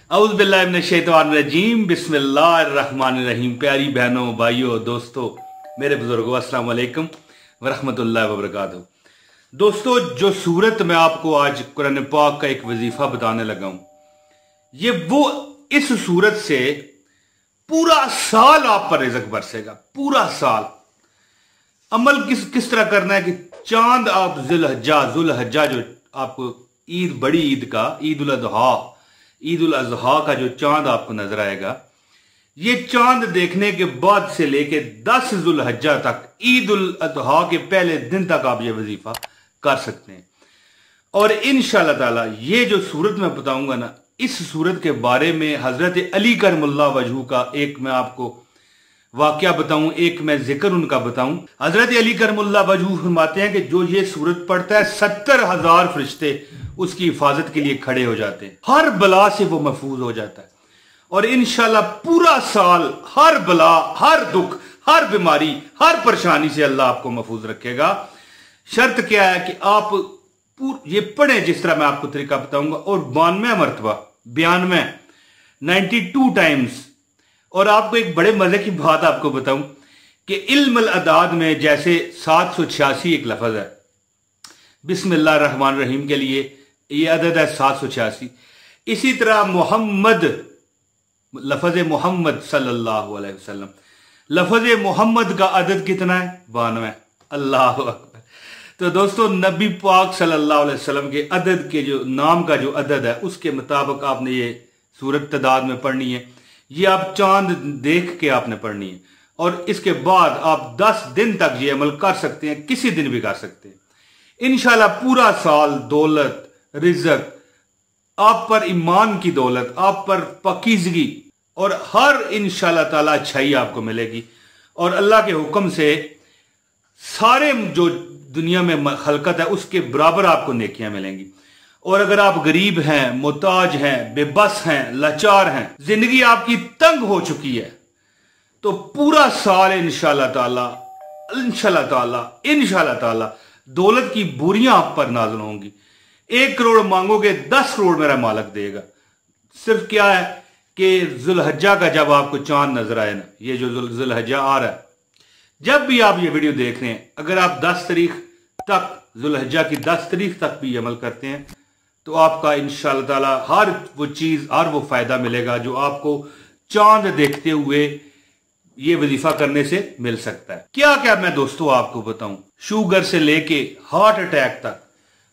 औज़ुबिल्लाहि मिनश्शैतानिर्रजीम बिस्मिल्लाहिर्रहमानिर्रहीम। प्यारी बहनों, भाइयों, दोस्तों, मेरे बुजुर्गों, अस्सलाम वालेकुम वरहमतुल्लाहि वबरकातुहू। दोस्तों, जो सूरत में आपको आज कुरान पाक का एक वजीफा बताने लगा हूं, ये वो इस सूरत से पूरा साल आप पर रिज़्क बरसेगा। पूरा साल अमल किस तरह करना है कि चांद आप जुल्हज्जा जो आपको ईद, बड़ी ईद का ईद उल अज़हा का जो चांद आपको नजर आएगा, ये चांद देखने के बाद से लेके 10 जुल्हज्जा तक, ईद उल अज़हा के पहले दिन तक आप ये वजीफा कर सकते हैं। और इंशाअल्लाह ताला ये जो सूरत मैं बताऊंगा ना, इस सूरत के बारे में हजरत अली करमुल्लाह वजहू का एक मैं आपको वाकया बताऊं, एक मैं जिक्र उनका बताऊं। हजरत अली करमुल्लाह वजहू फरमाते हैं कि जो ये सूरत पढ़ता है 70,000 फरिश्ते उसकी हिफाजत के लिए खड़े हो जाते हैं। हर बला से वो महफूज हो जाता है और इंशाल्लाह पूरा साल हर बला, हर दुख, हर बीमारी, हर परेशानी से अल्लाह आपको महफूज रखेगा। शर्त क्या है कि आप ये पढ़ें जिस तरह मैं आपको तरीका बताऊंगा, और 92 मरतबा 92 टाइम्स। और आपको एक बड़े मजे की बात आपको बताऊं कि इल्मुल अदाद में जैसे 786 एक लफ्ज है, बिस्मिल्लाह रहमान रहीम के लिए ये अदद है 786। इसी तरह मोहम्मद, लफज मोहम्मद सल्लल्लाहु अलैहि वसल्लम, लफज मोहम्मद का अदद कितना है? 92। अल्लाह अकबर। तो दोस्तों, नबी पाक सल्लल्लाहु अलैहि वसल्लम के अदद के जो नाम का जो अदद है, उसके मुताबिक आपने ये सूरत तादाद में पढ़नी है। ये आप चांद देख के आपने पढ़नी है और इसके बाद आप 10 दिन तक ये अमल कर सकते हैं, किसी दिन भी कर सकते हैं। इंशाल्लाह पूरा साल दौलत, रिज़्क, आप पर ईमान की दौलत, आप पर पाकीज़गी और हर इंशाल्लाह ताला अच्छाई आपको मिलेगी। और अल्लाह के हुक्म से सारे जो दुनिया में खलकत है उसके बराबर आपको नेकियां मिलेंगी। और अगर आप गरीब हैं, मोहताज हैं, बेबस हैं, लाचार हैं, जिंदगी आपकी तंग हो चुकी है, तो पूरा साल इंशाल्लाह ताला दौलत की बोरियां आप पर नाज़िल होंगी। 1 करोड़ मांगोगे 10 करोड़ मेरा मालिक देगा। सिर्फ क्या है कि जुल्हज्जा का जब आपको चांद नजर आए ना, ये जो जुल्हज्जा आ रहा है, जब भी आप ये वीडियो देख रहे हैं, अगर आप 10 तारीख तक, जुल्हज्जा की 10 तारीख तक भी अमल करते हैं, तो आपका इंशाअल्लाह ताला हर वो चीज, हर वो फायदा मिलेगा जो आपको चांद देखते हुए ये वजीफा करने से मिल सकता है। क्या क्या मैं दोस्तों आपको बताऊं, शुगर से लेके हार्ट अटैक तक,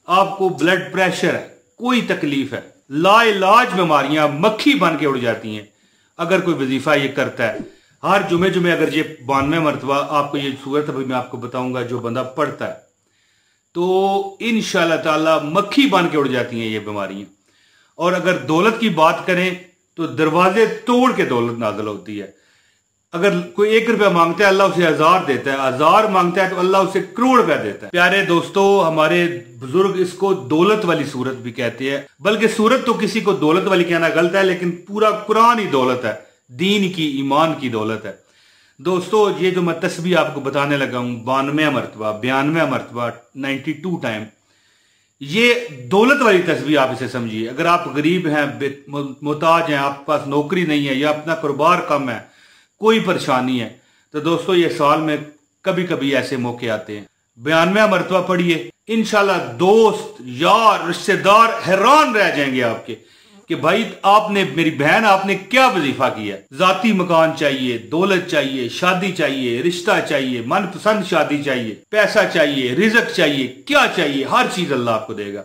आपको ब्लड प्रेशर है, कोई तकलीफ है, लाइलाज बीमारियां मक्खी बन के उड़ जाती हैं अगर कोई वजीफा ये करता है। हर जुमे अगर ये 92 मरतबा आपको ये सूरत अभी मैं आपको बताऊंगा जो बंदा पढ़ता है, तो इंशाअल्लाह ताला मक्खी बन के उड़ जाती हैं ये बीमारियां। और अगर दौलत की बात करें तो दरवाजे तोड़ के दौलत नाज़िल होती है। अगर कोई 1 रुपया मांगता है, अल्लाह उसे 1000 देता है। 1000 मांगता है तो अल्लाह उसे करोड़ रुपया देता है। प्यारे दोस्तों, हमारे बुजुर्ग इसको दौलत वाली सूरत भी कहते हैं, बल्कि सूरत तो किसी को दौलत वाली कहना गलत है, लेकिन पूरा कुरान ही दौलत है, दीन की, ईमान की दौलत है। दोस्तों, ये जो मैं तस्बीह आपको बताने लगा हूं, 92 मरतबा 92 टाइम, ये दौलत वाली तस्बीह आप इसे समझिए। अगर आप गरीब हैं, मोहताज हैं, आपके पास नौकरी नहीं है या अपना कारोबार कम है, कोई परेशानी है, तो दोस्तों ये साल में कभी कभी ऐसे मौके आते हैं। 92 मरतबा पढ़िए, इंशाल्लाह दोस्त, यार, रिश्तेदार हैरान रह जाएंगे आपके कि भाई आपने, मेरी बहन, आपने क्या वजीफा किया। जाती मकान चाहिए, दौलत चाहिए, शादी चाहिए, रिश्ता चाहिए, मनपसंद शादी चाहिए, पैसा चाहिए, रिज़्क चाहिए, क्या चाहिए, हर चीज अल्लाह आपको देगा।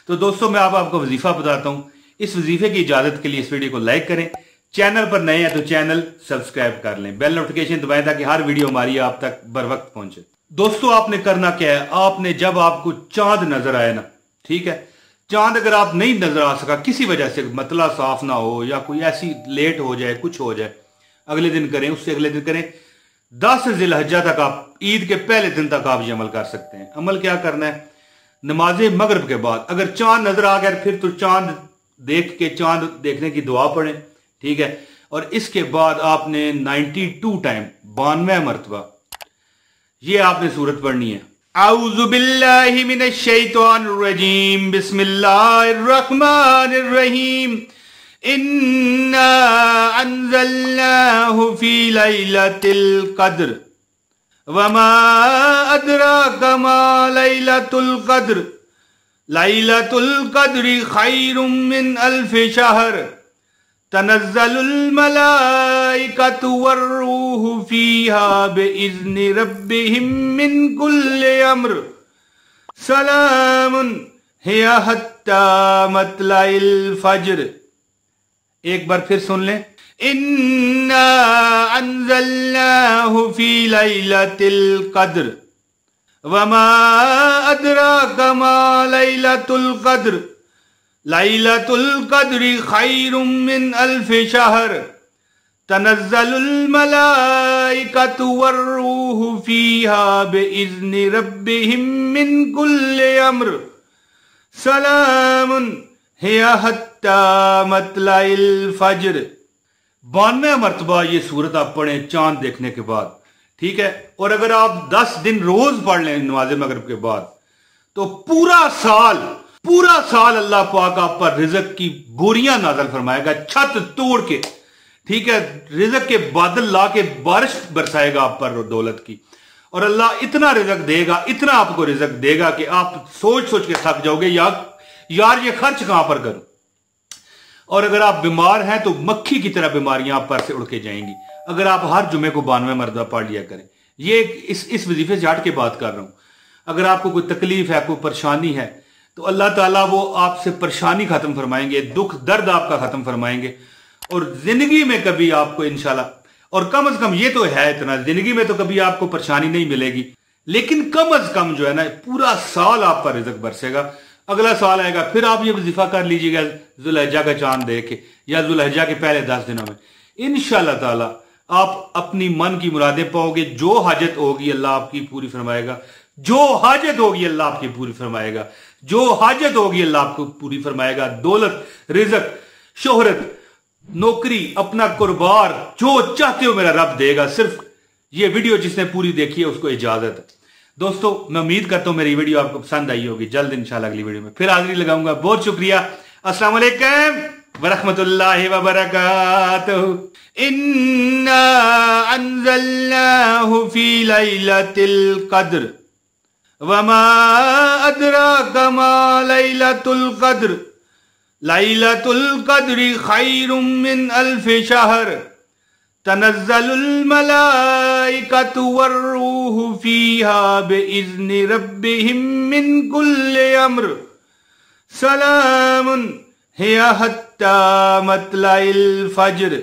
तो दोस्तों, मैं आपको वजीफा बताता हूं। इस वजीफे की इजाजत के लिए इस वीडियो को लाइक करें, चैनल पर नए हैं तो चैनल सब्सक्राइब कर लें, बेल नोटिफिकेशन दबाएं ताकि हर वीडियो हमारी आप तक बर वक्त पहुंचे। दोस्तों, आपने करना क्या है, आपने जब आपको चांद नजर आए ना, ठीक है, चांद अगर आप नहीं नजर आ सका किसी वजह से, मतला साफ ना हो या कोई ऐसी लेट हो जाए, कुछ हो जाए, अगले दिन करें, उससे अगले दिन करें, 10 जिल्हज्जा तक आप, ईद के पहले दिन तक आप ये अमल कर सकते हैं। अमल क्या करना है, नमाज मगरिब के बाद अगर चांद नजर आ गया फिर तो चांद देख के, चांद देखने की दुआ पढ़ें, ठीक है। और इसके बाद आपने 92 टाइम, 92 मरतबा ये आपने सूरत पढ़नी है। औज़ुबिल्लाहि मिनश्शैतानिर्रजीम बिस्मिल्लाहिर्रहमानिर्रहीम इन्ना अंज़लनाहु फी लैलतिल क़द्र वमा अदराका मा लैलतुल क़द्र लैलतुल क़द्रि खैरुम मिन अल्फि शहर तनज़्ज़लुल मलाइकतु वर्रूहु फीहा बिइज़्नि रब्बिहिम मिन कुल्लि अम्र सलामुन हिया हत्ता मतलाइल फज्र। एक बार फिर सुन लें। इन्ना अंज़लनाहु फी लैलतिल क़द्र वमा अदराका मा लैलतुल क़द्र लैलतुल क़द्रि खैरुम मिन अल्फि शहर तनज़्ज़लुल मलाइकतु वर्रूहु फीहा बिइज़्नि रब्बिहिम मिन कुल्लि अम्र सलामुन हिया हत्ता मतलाइल फज्र। 92 मरतबा ये सूरत आप पढ़ें चांद देखने के बाद, ठीक है। और अगर आप 10 दिन रोज पढ़ लें नमाज़े मगरिब के बाद, तो पूरा साल अल्लाह पाक आप पर रिज़्क़ की बोरियां नाज़िल फरमाएगा, छत तोड़ के, ठीक है। रिज़्क़ के बादल ला के बारिश बरसाएगा आप पर दौलत की। और अल्लाह इतना रिज़्क़ देगा, इतना आपको रिज़्क़ देगा कि आप सोच सोच के थक जाओगे, यार ये खर्च कहां पर करूं। और अगर आप बीमार हैं तो मक्खी की तरह बीमारियां आप पर से उड़ के जाएंगी, अगर आप हर जुमे को 92 मरतबा पढ़ लिया करें। ये इस वजीफे से हट के बात कर रहा हूं। अगर आपको कोई तकलीफ है, कोई परेशानी है, तो अल्लाह ताला वो आपसे परेशानी खत्म फरमाएंगे, दुख दर्द आपका खत्म फरमाएंगे। और जिंदगी में कभी आपको इंशाल्लाह, और कम अज कम ये तो है इतना, जिंदगी में तो कभी आपको परेशानी नहीं मिलेगी, लेकिन कम अज कम जो है ना पूरा साल आप पर रिज़्क़ बरसेगा। अगला साल आएगा फिर आप ये वजीफा कर लीजिएगा जुल्हिज्जा का चांद देख के या जुल्हिज्जा के पहले 10 दिनों में। इंशाअल्लाह ताला आप अपनी मन की मुरादें पाओगे। जो हाजत होगी अल्लाह आपकी पूरी फरमाएगा, जो हाजत होगी अल्लाह आपकी पूरी फरमाएगा, जो हाजत होगी अल्लाह आपको पूरी फरमाएगा। दौलत, रिज़्क़, शोहरत, नौकरी, अपना कुर्बार, जो चाहते हो मेरा रब देगा। सिर्फ ये वीडियो जिसने पूरी देखी है उसको इजाजत है। दोस्तों मैं उम्मीद करता हूं मेरी वीडियो आपको पसंद आई होगी। जल्द इंशाल्लाह अगली वीडियो में फिर हाजिरी लगाऊंगा। बहुत शुक्रिया। अस्सलाम वालेकुम वरहमतुल्लाहि वबरकातुहू। इन्ना अंज़लनाहु फी लैलतिल क़द्र वमा अदराका मा लैलतुल क़द्र लैलतुल क़द्रि खैरुम मिन अल्फि शहर तनज़्ज़लुल मलाइकतु वर्रूहु फीहा बिइज़्नि रब्बिहिम मिन कुल्लि अम्र सलामुन हिया हत्ता मतलाइल फज्र।